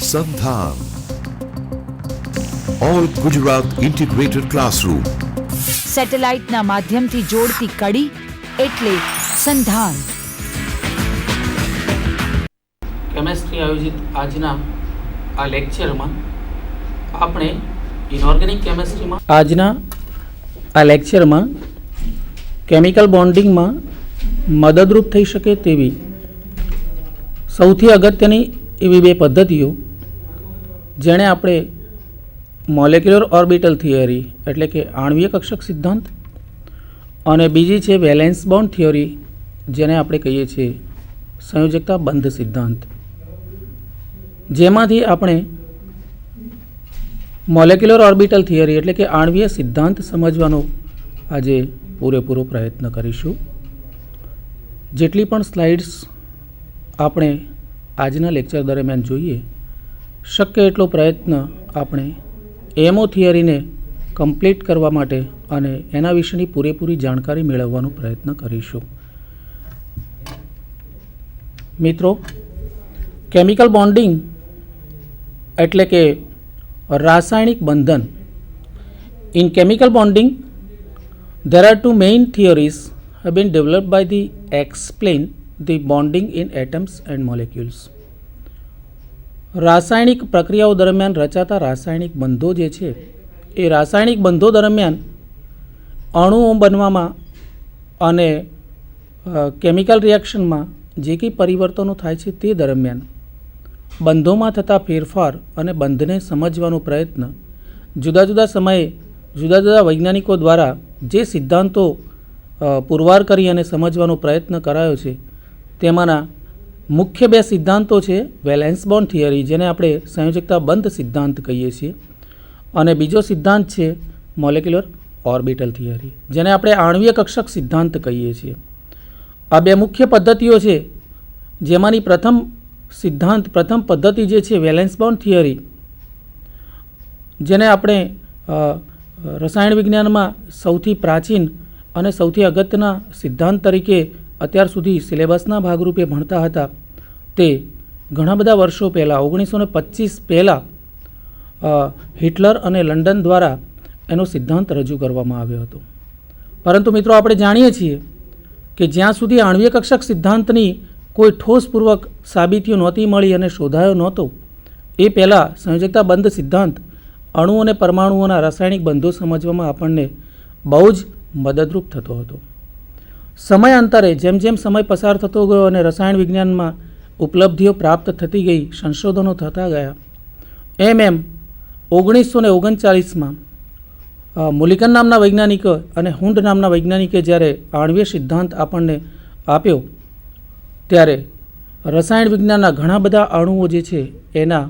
સંધાન all Gujarat integrated classroom, સેટેલાઇટના માધ્યમથી જોડતી કડી એટલે સંધાન. કેમેસ્ટ્રી આયોજિત આજના આ લેક્ચરમાં આપણે ઇનઓર્ગેનિક કેમેસ્ટ્રીમાં કેમિકલ બોન્ડિંગમાં મદદરૂપ થઈ શકે તેવી સૌથી અગત્યની એવી બે પદ્ધતિઓ, જેણે આપણે મોલેક્યુલર ઓર્બિટલ થિયરી એટલે કે આણ્વીય કક્ષક સિદ્ધાંત, અને બીજી છે વેલેન્સ બોન્ડ થિયરી, જેને આપણે કહીએ છીએ સંયોજકતા બંધ સિદ્ધાંત, જેમાંથી આપણે મોલેક્યુલર ઓર્બિટલ થિયરી એટલે કે આણ્વીય સિદ્ધાંત સમજવાનો આજે પૂરેપૂરો પ્રયત્ન કરીશું. જેટલી પણ સ્લાઇડ્સ આપણે આજના લેક્ચર દરમિયાન જોઈએ, શક્ય એટલો પ્રયત્ન આપણે એમઓ થિયરીને કમ્પ્લીટ કરવા માટે અને એના વિશેની પૂરેપૂરી જાણકારી મેળવવાનો પ્રયત્ન કરીશું. મિત્રો, કેમિકલ બોન્ડિંગ એટલે કે રાસાયણિક બંધન. In chemical bonding there are two main theories have been developed by the explain the bonding in atoms and molecules. રાસાયણિક પ્રક્રિયાઓ દરમિયાન રચાતા રાસાયણિક બંધો જે છે, એ રાસાયણિક બંધો દરમિયાન અણુઓ બનવામાં અને કેમિકલ રિએક્શનમાં જે કંઈ પરિવર્તનો થાય છે તે દરમિયાન બંધોમાં થતા ફેરફાર અને બંધને સમજવાનો પ્રયત્ન જુદા જુદા સમયે જુદા જુદા વૈજ્ઞાનિકો દ્વારા જે સિદ્ધાંતો પુરવાર કરી અને સમજવાનો પ્રયત્ન કરાયો છે, તેમાંના મુખ્ય બે સિદ્ધાંતો છે વેલેન્સ બોન્ડ થિયરી, જેને આપણે સંયોજકતા બંધ સિદ્ધાંત કહીએ છીએ, અને બીજો સિદ્ધાંત છે મોલેક્યુલર ઓર્બિટલ થિયરી, જેને આપણે આણ્વીય કક્ષક સિદ્ધાંત કહીએ છીએ. આ બે મુખ્ય પદ્ધતિઓ છે, જેમાંની પ્રથમ પદ્ધતિ જે છે વેલેન્સ બોન્ડ થિયરી, જેને આપણે રસાયણ વિજ્ઞાનમાં સૌથી પ્રાચીન અને સૌથી અગત્યના સિદ્ધાંત તરીકે અત્યાર સુધી સિલેબસના ભાગરૂપે ભણતા હતા, તે ઘણા બધા વર્ષો પહેલાં 1925 પહેલાં હિટલર અને લંડન દ્વારા એનો સિદ્ધાંત રજૂ કરવામાં આવ્યો હતો. પરંતુ મિત્રો, આપણે જાણીએ છીએ કે જ્યાં સુધી આણ્વીય કક્ષક સિદ્ધાંતની કોઈ ઠોસપૂર્વક સાબિતીઓ નહોતી મળી અને શોધાયો નહોતો, એ પહેલાં સંયોજકતા બંધ સિદ્ધાંત અણુ અને પરમાણુઓના રાસાયણિક બંધો સમજવામાં આપણને બહુ જ મદદરૂપ થતો હતો. સમયાંતરે જેમ જેમ સમય પસાર થતો ગયો અને રસાયણ વિજ્ઞાનમાં ઉપલબ્ધિઓ પ્રાપ્ત થતી ગઈ, સંશોધનો થતા ગયા, એમ 1939માં મુલિકન નામના વૈજ્ઞાનિક અને હુન્ડ નામના વૈજ્ઞાનિકે જ્યારે આણ્વીય સિદ્ધાંત આપણને આપ્યો, ત્યારે રસાયણ વિજ્ઞાનના ઘણા બધા અણુઓ જે છે એના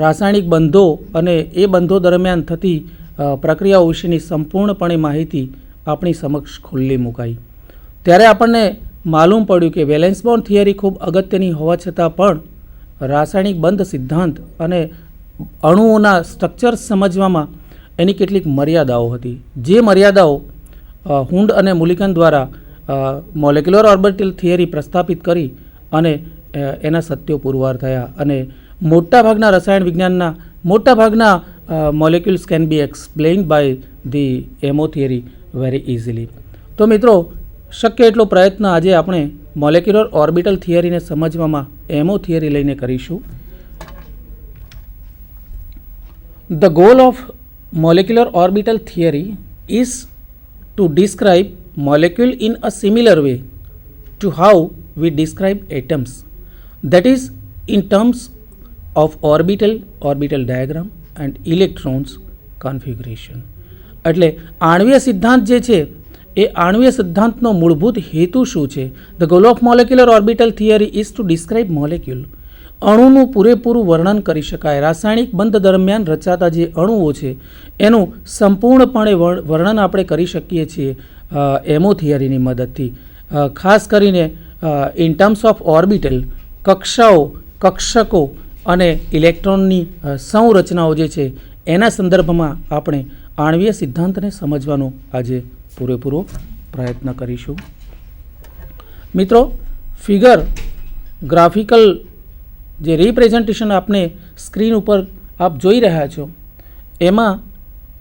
રાસાયણિક બંધો અને એ બંધો દરમિયાન થતી પ્રક્રિયાઓ વિશેની સંપૂર્ણપણે માહિતી આપણી સમક્ષ ખુલ્લી મુકાઈ. ત્યારે આપણને માલુમ પડ્યું કે વેલેન્સ બોન્ડ થિયરી ખૂબ અગત્યની હોવા છતાં પણ રાસાયણિક બંધ સિદ્ધાંત અને અણુઓના સ્ટ્રક્ચર્સ સમજવામાં એની કેટલીક મર્યાદાઓ હતી, જે મર્યાદાઓ હુન્ડ અને મુલિકન દ્વારા મોલેક્યુલર ઓર્બિટલ થિયરી પ્રસ્થાપિત કરી અને એના સત્યો પુરવાર થયા, અને મોટાભાગના રસાયણ વિજ્ઞાનના મોટાભાગના molecules can be explained by the MO theory very easily. તો મિત્રો, શક્ય એટલો પ્રયત્ન આજે આપણે મોલેક્યુલર ઓર્બિટલ થિયરીને સમજવામાં એમઓ થિયરી લઈને કરીશું. The goal of molecular orbital theory is to describe molecule in a similar way to how we describe atoms, that is in terms of orbital diagram and electrons configuration. એટલે આણ્વીય સિદ્ધાંત જે છે, એ આણ્વીય સિદ્ધાંતનો મૂળભૂત હેતુ શું છે? The goal of molecular orbital theory is to describe molecule. અણુનું પૂરેપૂરું વર્ણન કરી શકાય. રાસાયણિક બંધ દરમિયાન રચાતા જે અણુઓ છે એનું સંપૂર્ણપણે વર્ણન આપણે કરી શકીએ છીએ એમો થિયરીની મદદથી. ખાસ કરીને ઇન ટર્મ્સ ઓફ ઓર્બિટલ, કક્ષાઓ, કક્ષકો અને ઇલેક્ટ્રોનની સંરચનાઓ જે છે એના સંદર્ભમાં આપણે આણ્વીય સિદ્ધાંતને સમજવાનો આજે પૂરેપૂરો પ્રયત્ન કરીશું. મિત્રો, ફિગર ગ્રાફિકલ જે રિપ્રેઝન્ટેશન આપને સ્ક્રીન ઉપર આપ જોઈ રહ્યા છો એમાં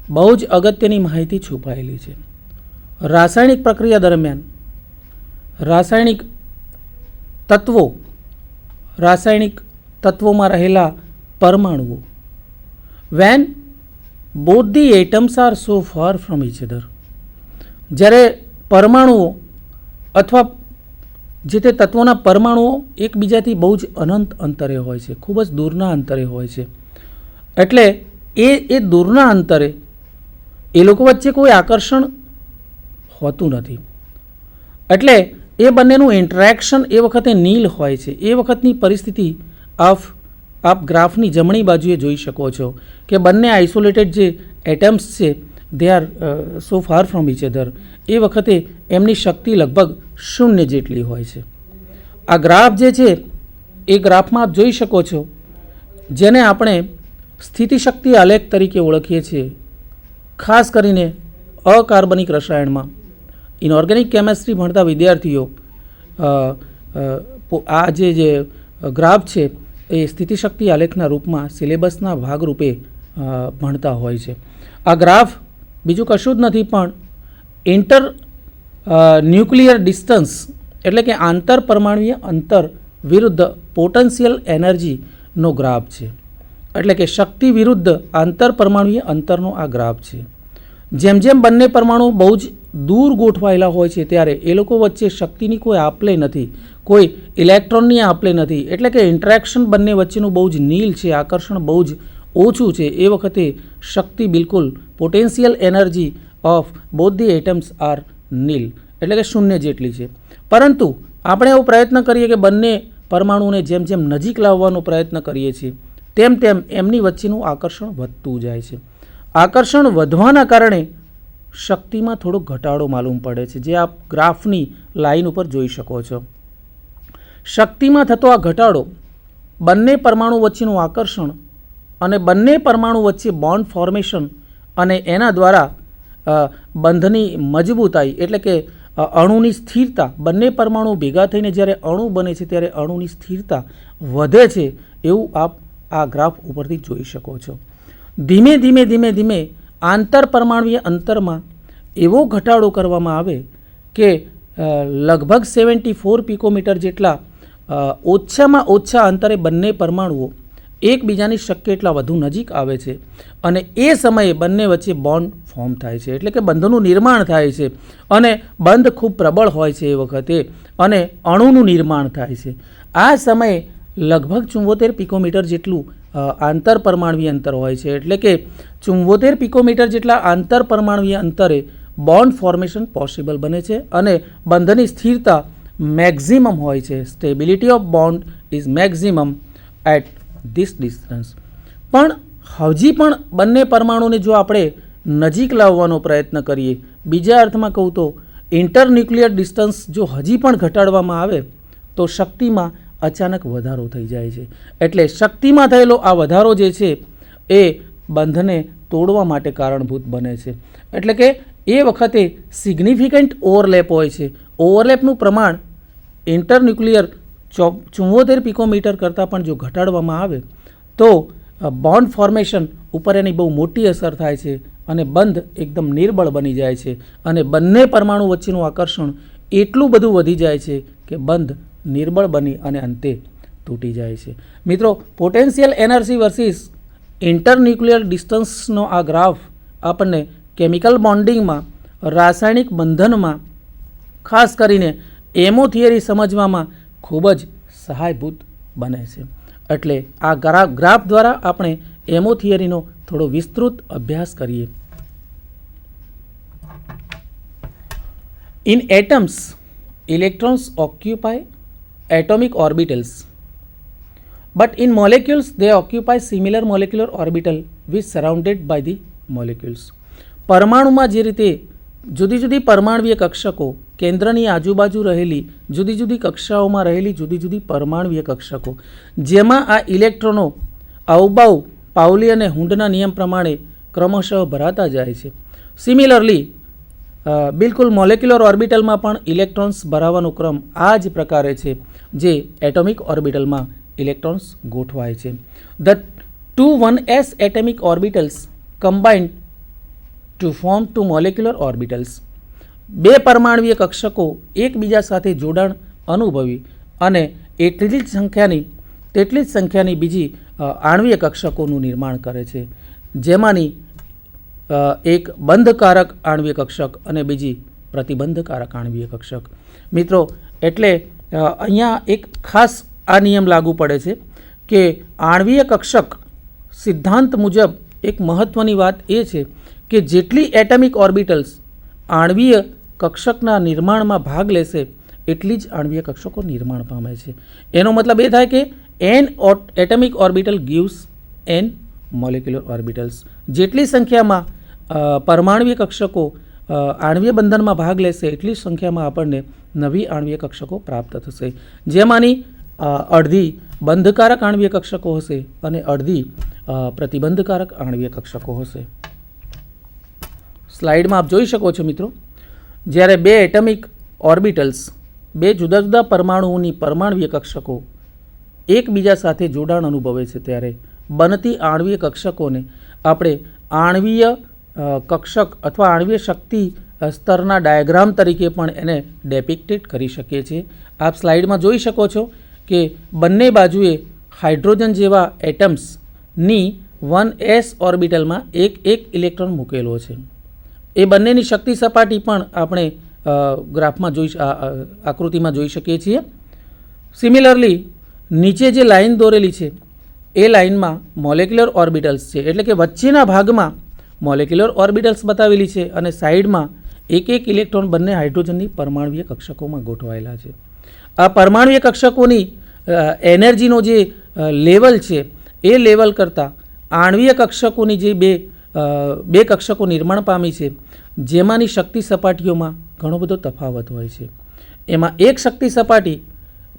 બહુ જ અગત્યની માહિતી છુપાયેલી છે. રાસાયણિક પ્રક્રિયા દરમિયાન રાસાયણિક તત્વોમાં રહેલા પરમાણુઓ when both the atoms are so far from each other, જ્યારે પરમાણુઓ અથવા જે તે તત્વોના પરમાણુઓ એકબીજાથી બહુ જ અનંત અંતરે હોય છે, ખૂબ જ દૂરના અંતરે હોય છે, એટલે એ દૂરના અંતરે એ લોકો વચ્ચે કોઈ આકર્ષણ હોતું નથી. એટલે એ બંનેનું ઇન્ટરેક્શન એ વખતે નીલ હોય છે. એ વખતની પરિસ્થિતિ આપ ગ્રાફની જમણી બાજુએ જોઈ શકો છો કે બંને આઇસોલેટેડ જે એટમ્સ છે they are so far from each other. એ વખતે એમની શક્તિ લગભગ 0 જેટલી હોય છે. આ ગ્રાફ જે છે એ ગ્રાફમાં આપ જોઈ શકો છો, જેને આપણે સ્થિતિશક્તિ આલેખ તરીકે ઓળખીએ છીએ. ખાસ કરીને અકાર્બનિક રસાયણમાં ઇનઓર્ગેનિક કેમેસ્ટ્રી ભણતા વિદ્યાર્થીઓ આ જે ગ્રાફ છે એ સ્થિતિશક્તિ આલેખના રૂપમાં સિલેબસના ભાગરૂપે ભણતા હોય છે. આ ગ્રાફ બીજું કશું જ નથી પણ ઇન્ટર ન્યુક્લિયર ડિસ્ટન્સ એટલે કે આંતર પરમાણુય અંતર વિરુદ્ધ પોટેન્શિયલ એનર્જીનો ગ્રાફ છે. એટલે કે શક્તિ વિરુદ્ધ આંતર પરમાણુય અંતરનો આ ગ્રાફ છે. જેમ જેમ બંને પરમાણુ બહુ જ દૂર ગોઠવાયેલા હોય છે ત્યારે એ લોકો વચ્ચે શક્તિની કોઈ આપલે નથી, કોઈ ઇલેક્ટ્રોનની આપલે નથી. એટલે કે ઇન્ટરેક્શન બંને વચ્ચેનું બહુ જ નીલ છે, આકર્ષણ બહુ જ ઓછું છે. એ વખતે શક્તિ બિલકુલ potential energy of both the atoms are nil એટલે કે 0 જેટલી છે. પરંતુ આપણે એવો પ્રયત્ન કરીએ કે બંને પરમાણુને જેમ જેમ નજીક લાવવાનો પ્રયત્ન કરીએ છીએ તેમ તેમ એમની વચ્ચેનું આકર્ષણ વધતું જાય છે. આકર્ષણ વધવાના કારણે શક્તિમાં થોડો ઘટાડો માલુમ પડે છે, જે આપ ગ્રાફની લાઈન ઉપર જોઈ શકો છો. શક્તિમાં થતો આ ઘટાડો બંને પરમાણુ વચ્ચેનું આકર્ષણ અને બંને પરમાણુ વચ્ચે બોન્ડ ફોર્મેશન અને એના દ્વારા બંધની મજબૂતાઈ એટલે કે અણુની સ્થિરતા, બંને પરમાણુ ભેગા થઈને જ્યારે અણુ બને છે ત્યારે અણુની સ્થિરતા વધે છે, એવું આપ આ ગ્રાફ ઉપરથી જોઈ શકો છો. ધીમે ધીમે આંતર પરમાણુય અંતરમાં એવો ઘટાડો કરવામાં આવે કે લગભગ 74 પિકોમીટર જેટલા ઓછામાં ઓછા અંતરે બંને પરમાણુઓ એકબીજાની શક્ય એટલા વધુ નજીક આવે છે અને એ સમયે બંને વચ્ચે બોન્ડ ફોર્મ થાય છે. એટલે કે બંધનું નિર્માણ થાય છે અને બંધ ખૂબ પ્રબળ હોય છે એ વખતે અને અણુનું નિર્માણ થાય છે. આ સમયે લગભગ 74 પિકોમીટર જેટલું આંતર પરમાણુય અંતર હોય છે. એટલે કે 74 પિકોમીટર જેટલા આંતર પરમાણુય અંતરે બોન્ડ ફોર્મેશન પોસિબલ બને છે અને બંધની સ્થિરતા મેક્ઝિમમ હોય છે. Stability of bond is maximum at this distance. પણ હજી પણ બંને પરમાણુને જો આપણે નજીક લાવવાનો પ્રયત્ન કરીએ, બીજા અર્થમાં કહું તો ઇન્ટરન્યુક્લિયર ડિસ્ટન્સ જો હજી પણ ઘટાડવામાં આવે તો શક્તિમાં અચાનક વધારો થઈ જાય છે. એટલે શક્તિમાં થયેલો આ વધારો જે છે એ બંધને તોડવા માટે કારણભૂત બને છે. એટલે કે એ વખતે સિગ્નિફિકન્ટ ઓવરલેપ હોય છે. ઓવરલેપનું પ્રમાણ ઇન્ટરન્યુક્લિયર 74 પિકોમીટર કરતાં પણ જો ઘટાડવામાં આવે તો બોન્ડ ફોર્મેશન ઉપર એની બહુ મોટી અસર થાય છે અને બંધ એકદમ નિર્બળ બની જાય છે અને બંને પરમાણુ વચ્ચેનું આકર્ષણ એટલું બધું વધી જાય છે કે બંધ નિર્બળ બની અને અંતે તૂટી જાય છે. મિત્રો, પોટેન્શિયલ એનર્જી વર્સિસ ઇન્ટરન્યુક્લિયર ડિસ્ટન્સનો આ ગ્રાફ આપણને કેમિકલ બોન્ડિંગમાં, રાસાયણિક બંધનમાં, ખાસ કરીને એમો થિયરી સમજવામાં ખૂબ જ સહાયભૂત બને છે. એટલે આ ગ્રાફ દ્વારા આપણે એમો થિયરીનો થોડો વિસ્તૃત અભ્યાસ કરીએ. In atoms, electrons occupy atomic orbitals, but in molecules they occupy similar molecular orbital which surrounded by the molecules. પરમાણુમાં જે રીતે જુદી જુદી પરમાણુય કક્ષકો, કેન્દ્રની આજુબાજુ રહેલી જુદી જુદી કક્ષાઓમાં રહેલી જુદી જુદી પરમાણુય કક્ષકો, જેમાં આ ઇલેક્ટ્રોનો અવબાઉ પાઉલી અને હુન્ડના નિયમ પ્રમાણે ક્રમશઃ ભરાતા જાય છે. સિમિલરલી બિલકુલ મોલેક્યુલર ઓર્બિટલમાં પણ ઇલેક્ટ્રોન્સ ભરાવાનો ક્રમ આ જ પ્રકારે છે જે એટોમિક ઓર્બિટલમાં ઇલેક્ટ્રોન્સ ગોઠવાય છે. The 2 1s atomic orbitals combined to form 2 molecular orbitals. બે પરમાણુય કક્ષકો એકબીજા સાથે જોડાણ અનુભવી અને તેટલી જ સંખ્યાની બીજી આણ્વીય કક્ષકોનું નિર્માણ કરે છે, જેમાંની એક બંધકારક આણ્વીય કક્ષક અને બીજી પ્રતિબંધકારક આણ્વીય કક્ષક. મિત્રો, એટલે અહીંયા એક ખાસ આ નિયમ લાગુ પડે છે કે આણ્વીય કક્ષક સિદ્ધાંત મુજબ એક મહત્ત્વની વાત એ છે કે જેટલી એટમિક ઓર્બિટલ્સ આણ્વીય કક્ષકના નિર્માણમાં ભાગ લેશે એટલી જ આણ્વીય કક્ષકો નિર્માણ પામે છે. એનો મતલબ એ થાય કે n atomic orbital gives n molecular orbitals. જેટલી સંખ્યામાં પરમાણ્વીય કક્ષકો આણ્વીય બંધનમાં ભાગ લેશે એટલી જ સંખ્યામાં આપણને નવી આણ્વીય કક્ષકો પ્રાપ્ત થશે, જેમાંની અડધી બંધકારક આણ્વીય કક્ષકો હશે અને અડધી પ્રતિબંધકારક આણ્વીય કક્ષકો હશે. સ્લાઇડમાં આપ જોઈ શકો છો મિત્રો, જ્યારે બે એટમિક ઓર્બિટલ્સ બે જુદા જુદા પરમાણુઓની પરમાણ્વીય કક્ષકો એકબીજા સાથે જોડાણ અનુભવે છે ત્યારે બનતી આણ્વીય કક્ષકોને આપણે આણ્વીય કક્ષક અથવા આણ્વીય શક્તિ સ્તરના ડાયાગ્રામ તરીકે પણ એને ડેપિક્ટેડ કરી શકીએ છીએ. આપ સ્લાઇડમાં જોઈ શકો છો કે બંને બાજુએ હાઇડ્રોજન જેવા એટમ્સની 1s ઓર્બિટલમાં એક ઇલેક્ટ્રોન મૂકેલો છે. એ બંનેની શક્તિ સપાટી પણ આપણે ગ્રાફમાં આકૃતિમાં જોઈ શકીએ છીએ. સિમિલરલી નીચે જે લાઇન દોરેલી છે એ લાઇનમાં મોલેક્યુલર ઓર્બિટલ્સ છે, એટલે કે વચ્ચેના ભાગમાં મોલેક્યુલર ઓર્બિટલ્સ બતાવેલી છે અને સાઈડમાં એક ઇલેક્ટ્રોન બંને હાઇડ્રોજનની પરમાણ્વીય કક્ષકોમાં ગોઠવાયેલા છે. આ પરમાણ્વીય કક્ષકોની એનર્જીનો જે લેવલ છે એ લેવલ કરતાં આણ્વીય કક્ષકોની જે બે કક્ષકો નિર્માણ પામી છે જેમાંની શક્તિ સપાટીઓમાં ઘણો બધો તફાવત હોય છે. એમાં એક શક્તિ સપાટી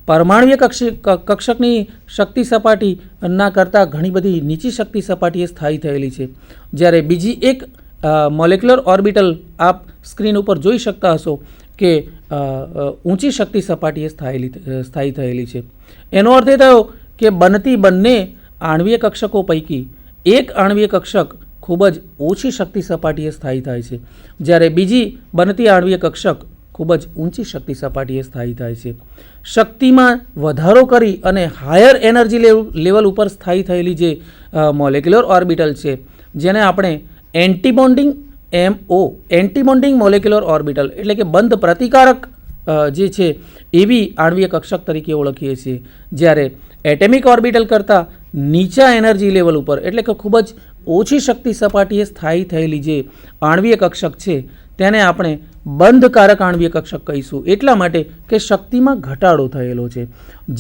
પરમાણ્વીય કક્ષકની શક્તિ સપાટીના કરતાં ઘણી બધી નીચી શક્તિ સપાટીએ સ્થાયી થયેલી છે, જ્યારે બીજી એક મોલેક્યુલર ઓર્બિટલ આપ સ્ક્રીન ઉપર જોઈ શકતા હશો કે ઊંચી શક્તિ સપાટીએ સ્થાયી થયેલી છે. એનો અર્થ એ થયો કે બનતી બંને આણ્વીય કક્ષકો પૈકી એક આણ્વીય કક્ષક ખૂબ જ ઓછી શક્તિ સપાટીએ સ્થાયી થાય છે, જ્યારે બીજી બનતી આણ્વીય કક્ષક ખૂબ જ ઊંચી શક્તિ સપાટીએ સ્થાયી થાય છે. શક્તિમાં વધારો કરી અને હાયર એનર્જી લેવલ ઉપર સ્થાયી થયેલી જે મોલેક્યુલર ઓર્બિટલ છે જેને આપણે એન્ટીબોન્ડિંગ મોલેક્યુલર ઓર્બિટલ એટલે કે બંધ પ્રતિકારક જે છે એવી આણ્વીય કક્ષક તરીકે ઓળખીએ છીએ, જ્યારે એટમિક ઓર્બિટલ કરતાં નીચા એનર્જી લેવલ ઉપર એટલે કે ખૂબ જ ઓછી શક્તિ સપાટીએ સ્થાયી થયેલી જે આણ્વીય કક્ષક છે તેને આપણે બંધકારક આણ્વીય કક્ષક કહીશું, એટલા માટે કે શક્તિમાં ઘટાડો થયેલો છે.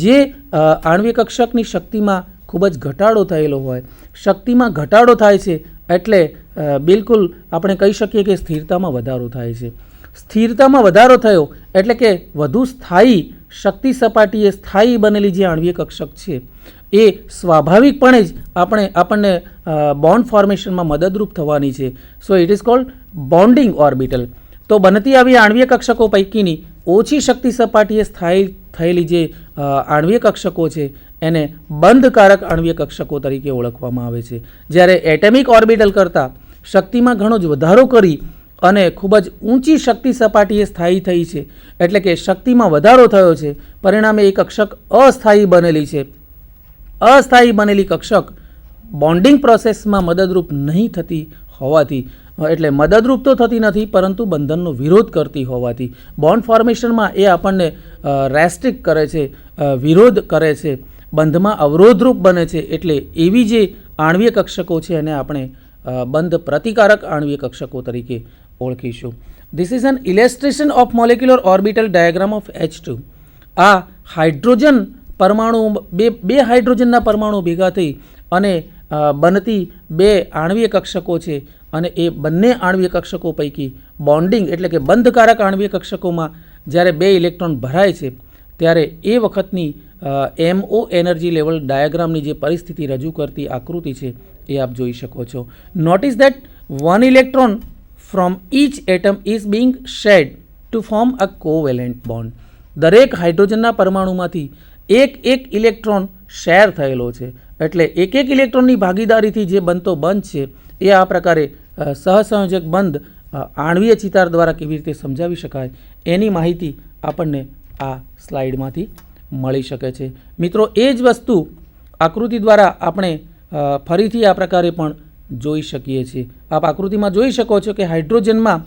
જે આણ્વીય કક્ષકની શક્તિમાં ખૂબ જ ઘટાડો થયેલો હોય, શક્તિમાં ઘટાડો થાય છે એટલે બિલકુલ આપણે કહી શકીએ કે સ્થિરતામાં વધારો થાય છે. સ્થિરતામાં વધારો થયો એટલે કે વધુ સ્થાયી શક્તિ સપાટીએ સ્થાયી બનેલી જે આણ્વીય કક્ષક છે એ સ્વાભાવિકપણે જ આપણને બોન્ડ ફોર્મેશનમાં મદદરૂપ થવાની છે. So it is called bonding orbital. તો બનતી આવી આણ્વીય કક્ષકો પૈકીની ઓછી શક્તિ સપાટીએ સ્થાયી થયેલી જે આણ્વીય કક્ષકો છે એને બંધકારક આણ્વીય કક્ષકો તરીકે ઓળખવામાં આવે છે, જ્યારે એટમિક ઓર્બિટલ કરતાં શક્તિમાં ઘણો જ વધારો કરી અને ખૂબ જ ઊંચી શક્તિ સપાટીએ સ્થાયી થઈ છે એટલે કે શક્તિમાં વધારો થયો છે, પરિણામે એ કક્ષક અસ્થાયી બનેલી છે. અસ્થાયી બનેલી કક્ષક બોન્ડિંગ પ્રોસેસમાં મદદરૂપ નહીં થતી હોવાથી, એટલે મદદરૂપ તો થતી નથી પરંતુ બંધનનો વિરોધ કરતી હોવાથી બોન્ડ ફોર્મેશનમાં એ આપણને રેસ્ટ્રિક્ટ કરે છે, વિરોધ કરે છે, બંધમાં અવરોધરૂપ બને છે. એટલે એવી જે આણ્વીય કક્ષકો છે એને આપણે બંધ પ્રતિકારક આણ્વીય કક્ષકો તરીકે ઓળખીશું. This is an illustration of molecular orbital diagram of H2. આ હાઇડ્રોજન પરમાણુ બે હાઇડ્રોજનના પરમાણુ ભેગા થઈ અને બનતી બે આણ્વીય કક્ષકો છે અને એ બંને આણ્વીય કક્ષકો પૈકી બોન્ડિંગ એટલે કે બંધકારક આણ્વીય કક્ષકોમાં જ્યારે બે ઇલેક્ટ્રોન ભરાય છે ત્યારે એ વખતની MO એનર્જી લેવલ ડાયાગ્રામની જે પરિસ્થિતિ રજૂ કરતી આકૃતિ છે એ આપ જોઈ શકો છો. Notice that one electron from each atom is being shared to form a covalent bond. દરેક હાઇડ્રોજનના પરમાણુમાંથી એક ઇલેક્ટ્રોન શેર થયેલો છે. એટલે એક ઇલેક્ટ્રોનની ભાગીદારીથી જે બનતો બંધ છે એ આ પ્રકારે સહસંયોજક બંધ આણ્વીય ચિતાર દ્વારા કેવી રીતે સમજાવી શકાય એની માહિતી આપણને આ સ્લાઇડમાંથી મળી શકે છે. મિત્રો, એ જ વસ્તુ આકૃતિ દ્વારા આપણે ફરીથી આ પ્રકારે પણ જોઈ શકીએ છીએ. આપ આકૃતિમાં જોઈ શકો છો કે હાઇડ્રોજનમાં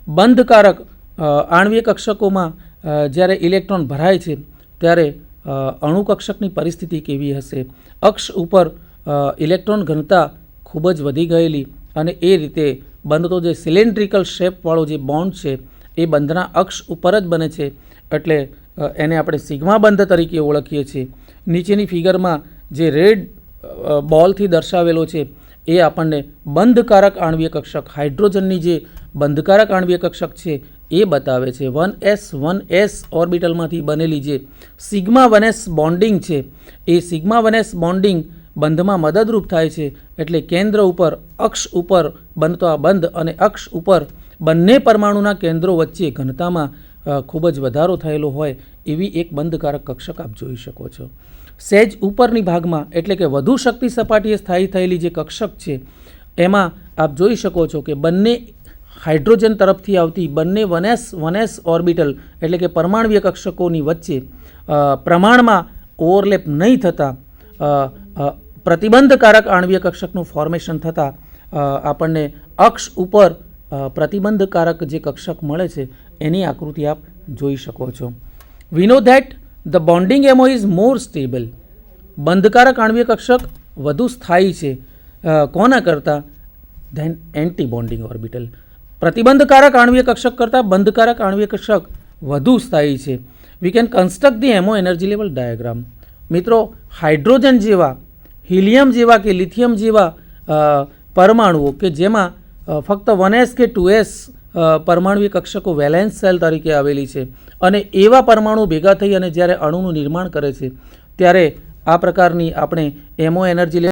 બંધકારક આણ્વીય કક્ષકોમાં જ્યારે ઇલેક્ટ્રોન ભરાય છે ત્યારે અણુકક્ષકની પરિસ્થિતિ કેવી હશે. અક્ષ ઉપર ઇલેક્ટ્રોન ઘનતા ખૂબ જ વધી ગયેલી અને એ રીતે બંધતો જે સિલિન્ડ્રિકલ શેપવાળો જે બોન્ડ છે એ બંધના અક્ષ ઉપર જ બને છે. એટલે એને આપણે સિગ્મા બંધ તરીકે ઓળખીએ છીએ. નીચેની ફિગરમાં જે રેડ બોલથી દર્શાવેલો છે એ આપણને બંધકારક આણ્વીય કક્ષક હાઇડ્રોજનની જે બંધકારક આણ્વીય કક્ષક છે એ બતાવે છે. 1s ઓર્બિટલમાંથી બનેલી જે સિગ્મા 1s બોન્ડિંગ છે એ સિગ્મા 1s બોન્ડિંગ બંધમાં મદદરૂપ થાય છે. એટલે કેન્દ્ર ઉપર અક્ષ ઉપર બનતો આ બંધ અને અક્ષ ઉપર બંને પરમાણુના કેન્દ્રો વચ્ચે ઘનતામાં ખૂબ જ વધારો થયેલો હોય એવી એક બંધકારક કક્ષક આપ જોઈ શકો છો. સહેજ ઉપરની ભાગમાં એટલે કે વધુ શક્તિ સપાટીએ સ્થાયી થયેલી જે કક્ષક છે એમાં આપ જોઈ શકો છો કે બંને હાઇડ્રોજન તરફથી આવતી બંને 1s ઓર્બિટલ એટલે કે પરમાણ્વીય કક્ષકોની વચ્ચે પ્રમાણમાં ઓવરલેપ નહીં થતાં પ્રતિબંધકારક આણ્વીય કક્ષકનું ફોર્મેશન થતાં આપણને અક્ષ ઉપર પ્રતિબંધકારક જે કક્ષક મળે છે એની આકૃતિ આપ જોઈ શકો છો. We know that the bonding MO is more stable. બંધકારક આણ્વીય કક્ષક વધુ સ્થાયી છે કોના કરતાં ધેન એન્ટી બોન્ડિંગ ઓર્બિટલ. પ્રતિબંધકારક આણ્વીય કક્ષક કરતાં બંધકારક આણ્વીય કક્ષક વધુ સ્થાયી છે. We can construct the MO energy level diagram. મિત્રો, હાઇડ્રોજન જેવા, હિલિયમ જેવા કે લિથિયમ જેવા પરમાણુઓ કે જેમાં ફક્ત 1s કે 2s પરમાણુય કક્ષકો વેલેન્સ સેલ તરીકે આવેલી છે અને એવા પરમાણુ ભેગા થઈ અને જ્યારે અણુનું નિર્માણ કરે છે ત્યારે આ પ્રકારની આપણે એમો એનર્જી